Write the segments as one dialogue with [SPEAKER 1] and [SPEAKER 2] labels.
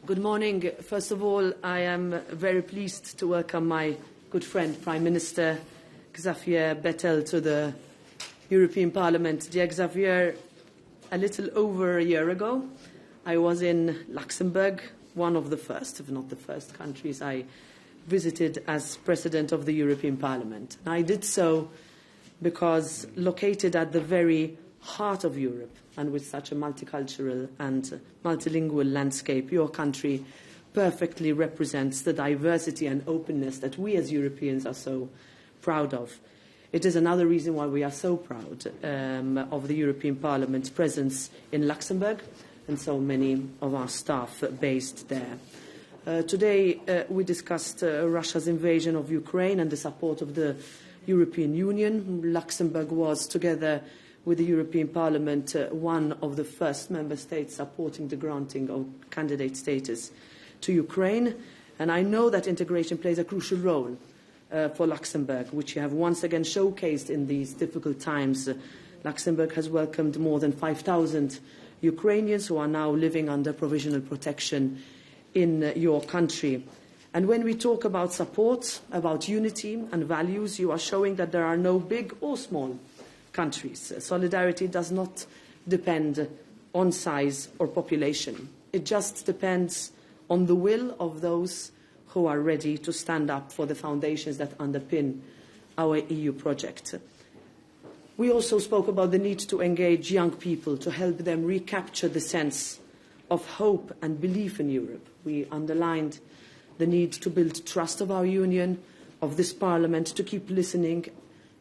[SPEAKER 1] Good morning. First of all, I am very pleased to welcome my good friend, Prime Minister Xavier Bettel, to the European Parliament. Dear Xavier, a little over a year ago, I was in Luxembourg, one of the first, if not the first countries I visited as President of the European Parliament. And I did so because located at the very heart of Europe, and with such a multicultural and multilingual landscape, your country perfectly represents the diversity and openness that we as Europeans are so proud of. It is another reason why we are so proud of the European Parliament's presence in Luxembourg and so many of our staff based there. Today we discussed Russia's invasion of Ukraine and the support of the European Union. Luxembourg was, together with the European Parliament, one of the first member states supporting the granting of candidate status to Ukraine. And I know that integration plays a crucial role for Luxembourg, which you have once again showcased in these difficult times. Luxembourg has welcomed more than 5,000 Ukrainians who are now living under provisional protection in your country. And when we talk about support, about unity and values, you are showing that there are no big or small countries. Solidarity does not depend on size or population. It just depends on the will of those who are ready to stand up for the foundations that underpin our EU project. We also spoke about the need to engage young people, to help them recapture the sense of hope and belief in Europe. We underlined the need to build trust of our Union, of this Parliament, to keep listening,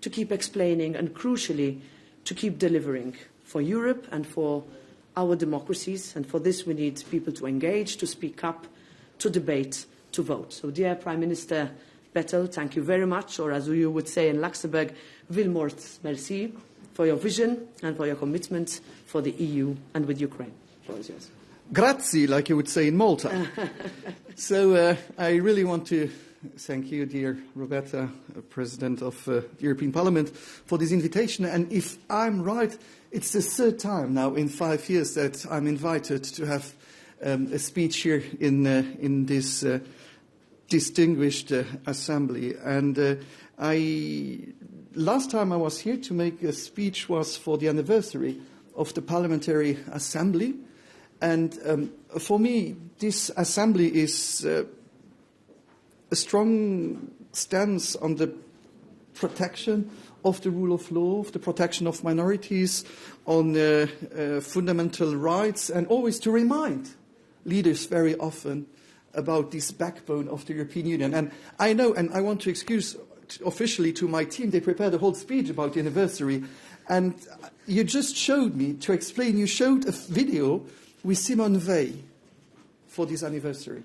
[SPEAKER 1] to keep explaining, and crucially, to keep delivering for Europe and for our democracies. And for this, we need people to engage, to speak up, to debate, to vote. So, dear Prime Minister Bettel, thank you very much, or as you would say in Luxembourg, Vilmort merci, for your vision and for your commitment for the EU and with Ukraine. The floor is yours.
[SPEAKER 2] Grazie, like you would say in Malta. So I really want to thank you, dear Roberta, President of the European Parliament, for this invitation. And if I'm right, it's the third time now in 5 years that I'm invited to have a speech here in this distinguished assembly. And last time I was here to make a speech was for the anniversary of the Parliamentary Assembly. And for me, this assembly is a strong stance on the protection of the rule of law, of the protection of minorities, on fundamental rights, and always to remind leaders very often about this backbone of the European Union. And I know, and I want to excuse officially to my team, they prepared a whole speech about the anniversary, and you just showed me, to explain, you showed a video with Simone Veil for this anniversary.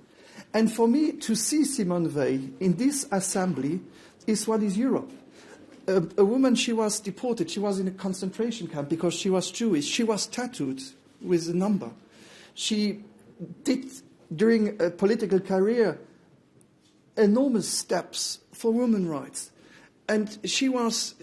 [SPEAKER 2] And for me, to see Simone Veil in this assembly is what is Europe. A woman, she was deported. She was in a concentration camp because she was Jewish. She was tattooed with a number. She did, during a political career, enormous steps for women's rights. And she was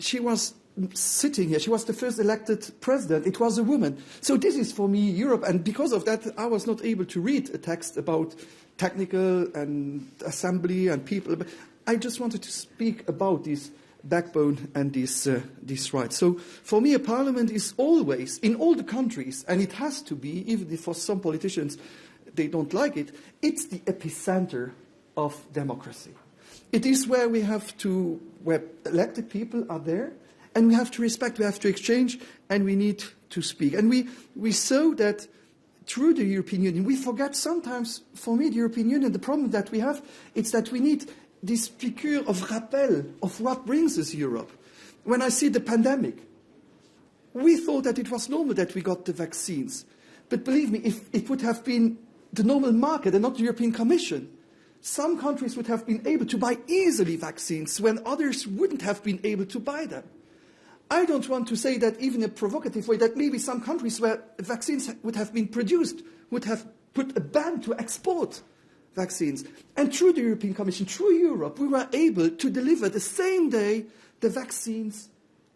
[SPEAKER 2] sitting here. She was the first elected president. It was a woman. So this is for me Europe. And because of that, I was not able to read a text about technical and assembly and people. But I just wanted to speak about this backbone and this right. So for me, a parliament is always, in all the countries, and it has to be, even if for some politicians they don't like it, it's the epicenter of democracy. It is where where elected people are there, and we have to respect, we have to exchange, and we need to speak. And we saw that through the European Union, we forget sometimes, for me, the European Union, the problem that we have, it's that we need this piqûre of rappel of what brings us Europe. When I see the pandemic, we thought that it was normal that we got the vaccines. But believe me, if it would have been the normal market and not the European Commission, some countries would have been able to buy easily vaccines when others wouldn't have been able to buy them. I don't want to say that even in a provocative way, that maybe some countries where vaccines would have been produced would have put a ban to export vaccines. And through the European Commission, through Europe, we were able to deliver the same day the vaccines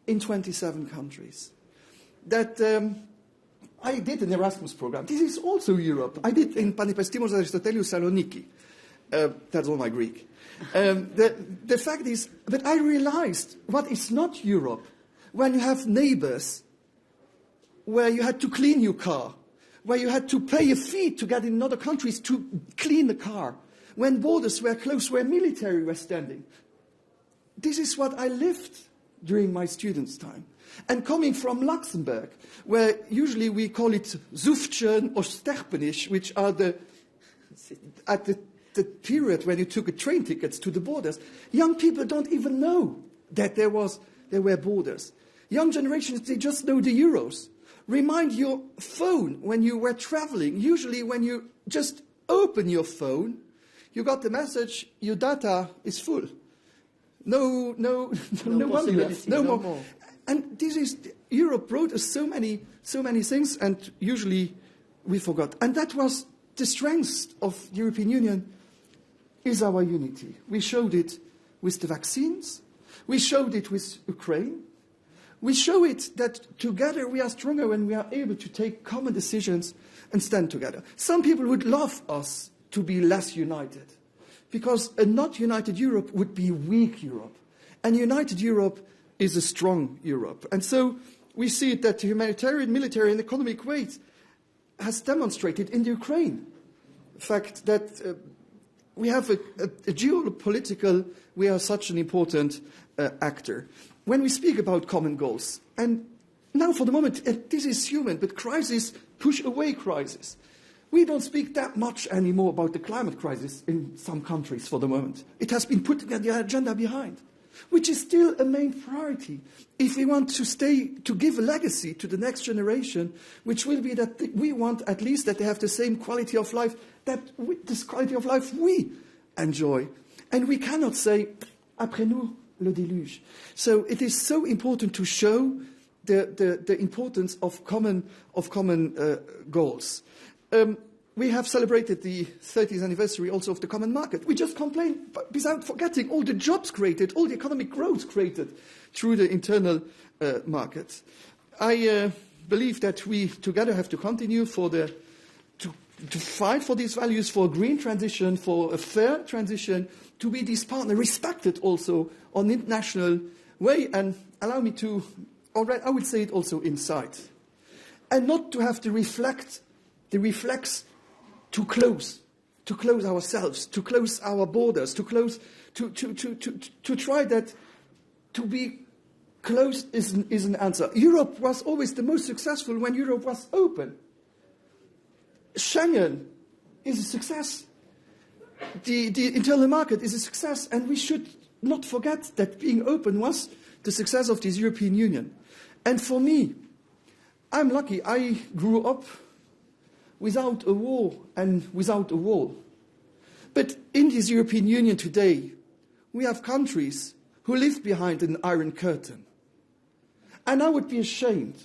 [SPEAKER 2] in 27 countries. That I did an Erasmus program. This is also Europe. I did in Panipestimos Aristotelius Saloniki. That's all my Greek. The fact is, but I realized what is not Europe when you have neighbors where you had to clean your car, where you had to pay a fee to get in other countries to clean the car, when borders were closed, where military were standing. This is what I lived during my students' time. And coming from Luxembourg, where usually we call it Zufchen or Sterpenisch, which are at the period when you took a train tickets to the borders, young people don't even know that there were borders. Young generations, they just know the euros. Remind your phone when you were traveling. Usually when you just open your phone, you got the message, your data is full. No money left. No more. And this is, Europe brought us so many things, and usually we forgot. And that was the strength of the European Union, is our unity. We showed it with the vaccines. We showed it with Ukraine. We show it that together we are stronger when we are able to take common decisions and stand together. Some people would love us to be less united, because a not united Europe would be weak Europe. And united Europe is a strong Europe. And so we see it that the humanitarian, military and economic weight has demonstrated in the Ukraine. The fact that we have a geopolitical, we are such an important actor. When we speak about common goals, and now for the moment, this is human, but crises push away crisis. We don't speak that much anymore about the climate crisis in some countries for the moment. It has been put on the agenda behind, which is still a main priority. If we want to give a legacy to the next generation, which will be that we want at least that they have the same quality of life, this quality of life we enjoy. And we cannot say, après nous, le déluge. So it is so important to show the importance of common goals. We have celebrated the 30th anniversary also of the common market. We just complain without forgetting all the jobs created, all the economic growth created through the internal market. I believe that we together have to continue to fight for these values, for a green transition, for a fair transition, to be this partner, respected also on international way, and allow me to, I would say it also inside, and not to have the reflex to close ourselves, to close our borders, to try that to be closed is an answer. Europe was always the most successful when Europe was open. Schengen is a success. The internal market is a success, and we should not forget that being open was the success of this European Union. And for me, I'm lucky. I grew up without a war and without a wall. But in this European Union today, we have countries who live behind an iron curtain. And I would be ashamed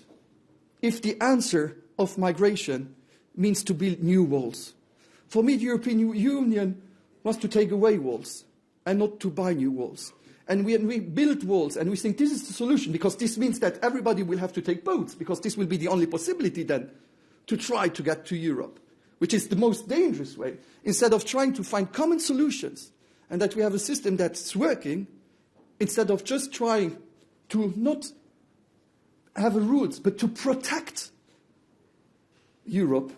[SPEAKER 2] if the answer of migration means to build new walls. For me, the European Union was to take away walls and not to buy new walls. And we build walls, and we think this is the solution, because this means that everybody will have to take boats, because this will be the only possibility then to try to get to Europe, which is the most dangerous way, instead of trying to find common solutions, and that we have a system that's working, instead of just trying to not have a rules, but to protect Europe,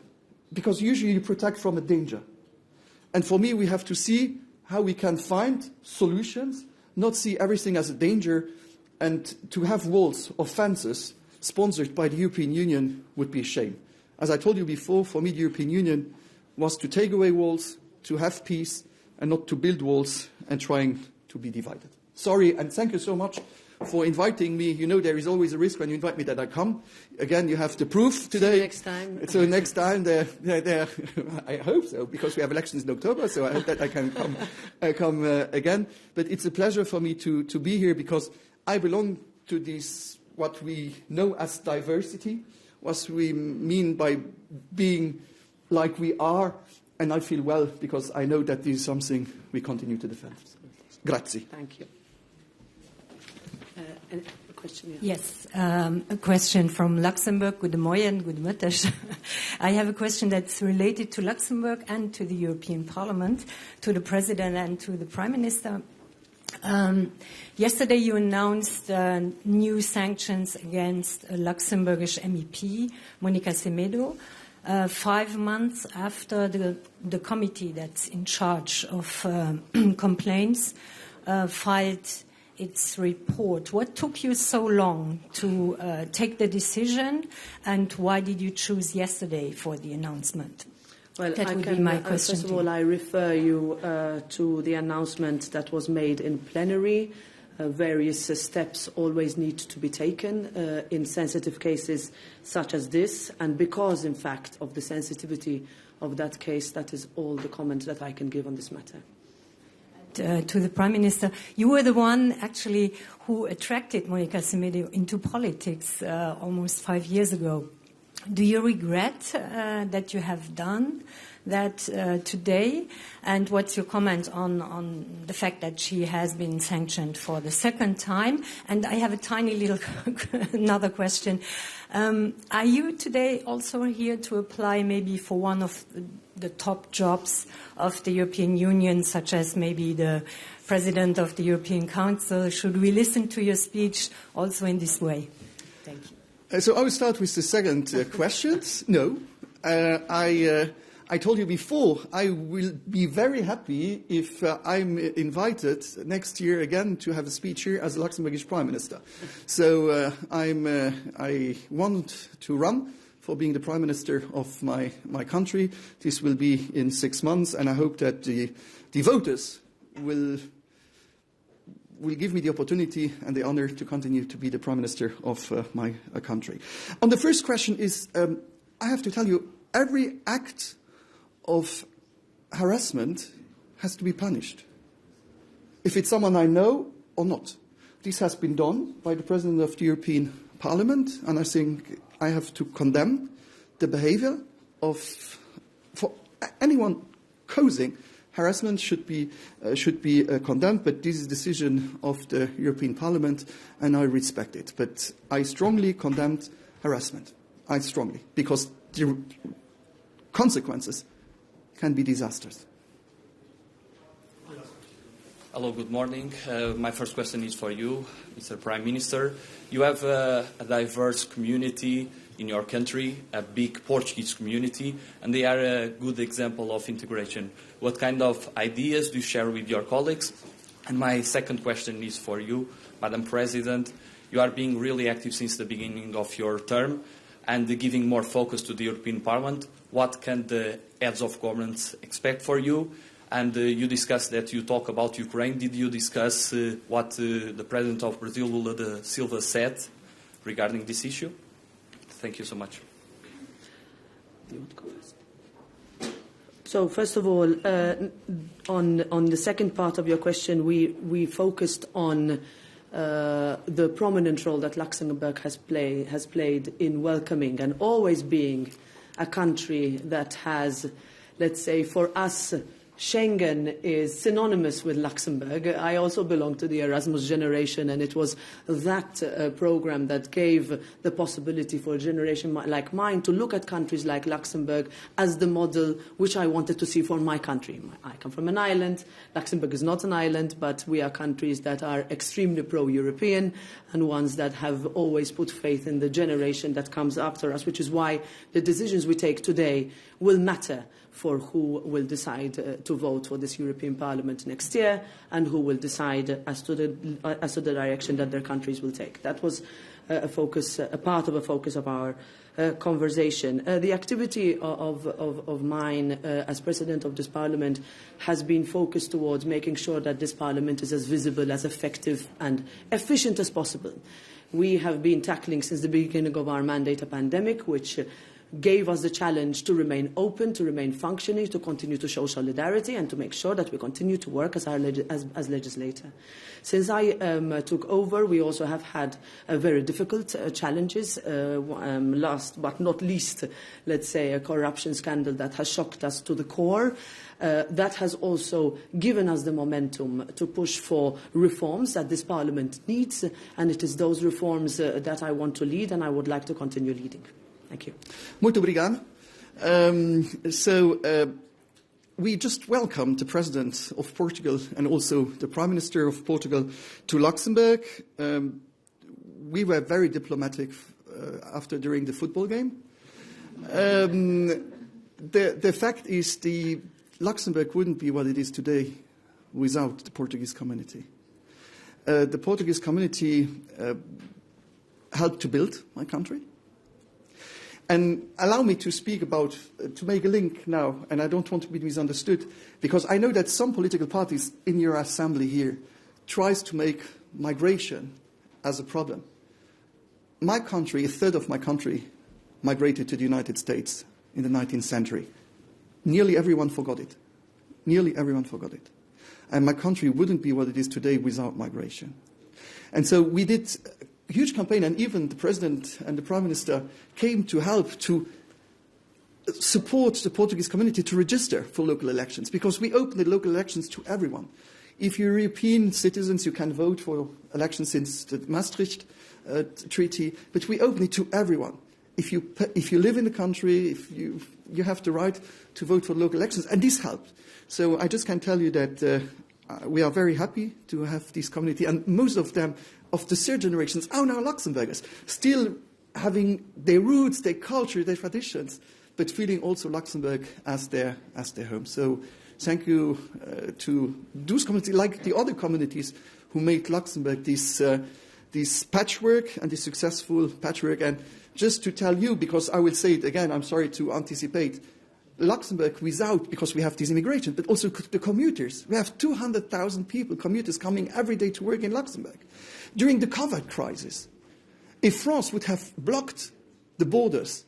[SPEAKER 2] because usually you protect from a danger. And for me, we have to see how we can find solutions, not see everything as a danger, and to have walls or fences sponsored by the European Union would be a shame. As I told you before, for me, the European Union was to take away walls, to have peace, and not to build walls and trying to be divided. Sorry, and thank you so much for inviting me. You know there is always a risk when you invite me that I come. Again, you have the proof today.
[SPEAKER 1] Next time.
[SPEAKER 2] So next time, I hope so, because we have elections in October, so I hope that I can come again. But it's a pleasure for me to be here, because I belong to this, what we know as diversity, what we mean by being like we are, and I feel well, because I know that this is something we continue to defend. Grazie.
[SPEAKER 1] Thank you. question.
[SPEAKER 3] Yeah. Yes, a question from Luxembourg. Good morning, good Mittag. I have a question that's related to Luxembourg and to the European Parliament, to the President and to the Prime Minister. Yesterday you announced new sanctions against a Luxembourgish MEP, Monica Semedo, 5 months after the committee that's in charge of complaints filed its report. What took you so long to take the decision, and why did you choose yesterday for the announcement?
[SPEAKER 1] Well,
[SPEAKER 3] that would be my question.
[SPEAKER 1] First of all, I refer you to the announcement that was made in plenary. Various steps always need to be taken in sensitive cases such as this, and because, in fact, of the sensitivity of that case, that is all the comment that I can give on this matter.
[SPEAKER 3] To the Prime Minister, you were the one actually who attracted Monica Semedo into politics almost 5 years ago. Do you regret that you have done that today? And what's your comment on the fact that she has been sanctioned for the second time? And I have a tiny little another question. Are you today also here to apply maybe for one of the top jobs of the European Union, such as maybe the President of the European Council? Should we listen to your speech also in this way? Thank you.
[SPEAKER 2] So I will start with the second question. No. I told you before, I will be very happy if I'm invited next year again to have a speech here as a Luxembourgish Prime Minister. So I want to run for being the Prime Minister of my country. This will be in 6 months, and I hope that the voters will give me the opportunity and the honor to continue to be the Prime Minister of my country. On the first question is, I have to tell you, every act of harassment has to be punished, if it's someone I know or not. This has been done by the President of the European Parliament, and I think I have to condemn the behavior for anyone causing harassment should be condemned, but this is a decision of the European Parliament, and I respect it. But I strongly condemned harassment. I strongly, because the consequences can be disastrous.
[SPEAKER 4] Hello, good morning. My first question is for you, Mr. Prime Minister. You have a diverse community in your country, a big Portuguese community, and they are a good example of integration. What kind of ideas do you share with your colleagues? And my second question is for you, Madam President. You are being really active since the beginning of your term and giving more focus to the European Parliament. What can the heads of governments expect for you? And you discussed that you talk about Ukraine. Did you discuss what the President of Brazil, Lula da Silva, said regarding this issue? Thank you so much.
[SPEAKER 1] So first of all, on the second part of your question, we focused on the prominent role that Luxembourg has played in welcoming and always being a country that has, let's say, for us, Schengen is synonymous with Luxembourg. I also belong to the Erasmus generation, and it was that program that gave the possibility for a generation like mine to look at countries like Luxembourg as the model which I wanted to see for my country. I come from an island. Luxembourg is not an island, but we are countries that are extremely pro-European and ones that have always put faith in the generation that comes after us, which is why the decisions we take today will matter for who will decide to vote for this European Parliament next year and who will decide as to the direction that their countries will take. That was a part of a focus of our conversation. The activity of mine as President of this Parliament has been focused towards making sure that this Parliament is as visible, as effective and efficient as possible. We have been tackling since the beginning of our mandate a pandemic which gave us the challenge to remain open, to remain functioning, to continue to show solidarity, and to make sure that we continue to work as legislator. Since I took over, we also have had very difficult challenges. Last but not least, let's say, a corruption scandal that has shocked us to the core. That has also given us the momentum to push for reforms that this Parliament needs, and it is those reforms that I want to lead, and I would like to continue leading. Thank you.
[SPEAKER 2] Muito obrigado. We just welcomed the President of Portugal and also the Prime Minister of Portugal to Luxembourg. We were very diplomatic during the football game. The fact is Luxembourg wouldn't be what it is today without the Portuguese community. The Portuguese community helped to build my country. And allow me to speak about, to make a link now, and I don't want to be misunderstood, because I know that some political parties in your assembly here tries to make migration as a problem. My country, a third of my country, migrated to the United States in the 19th century. Nearly everyone forgot it. Nearly everyone forgot it. And my country wouldn't be what it is today without migration. And so we did a huge campaign, and even the President and the Prime Minister came to help to support the Portuguese community to register for local elections, because we opened the local elections to everyone. If you're European citizens, you can vote for elections since the Maastricht Treaty, but we opened it to everyone. If you live in the country, if you have the right to vote for local elections, and this helped. So I just can tell you that we are very happy to have this community, and most of them, of the third generations, are now Luxembourgers, still having their roots, their culture, their traditions, but feeling also Luxembourg as their home. So thank you to those communities, like the other communities who made Luxembourg this patchwork and this successful patchwork. And just to tell you, because I will say it again, I'm sorry to anticipate, Luxembourg because we have this immigration, but also the commuters. We have 200,000 commuters coming every day to work in Luxembourg. During the COVID crisis, if France would have blocked the borders,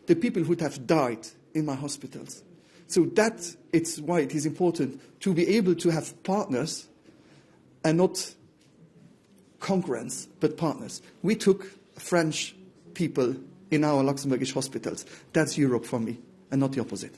[SPEAKER 2] the people would have died in my hospitals. So it's why it is important to be able to have partners and not concurrents, but partners. We took French people in our Luxembourgish hospitals. That's Europe for me, and not the opposite.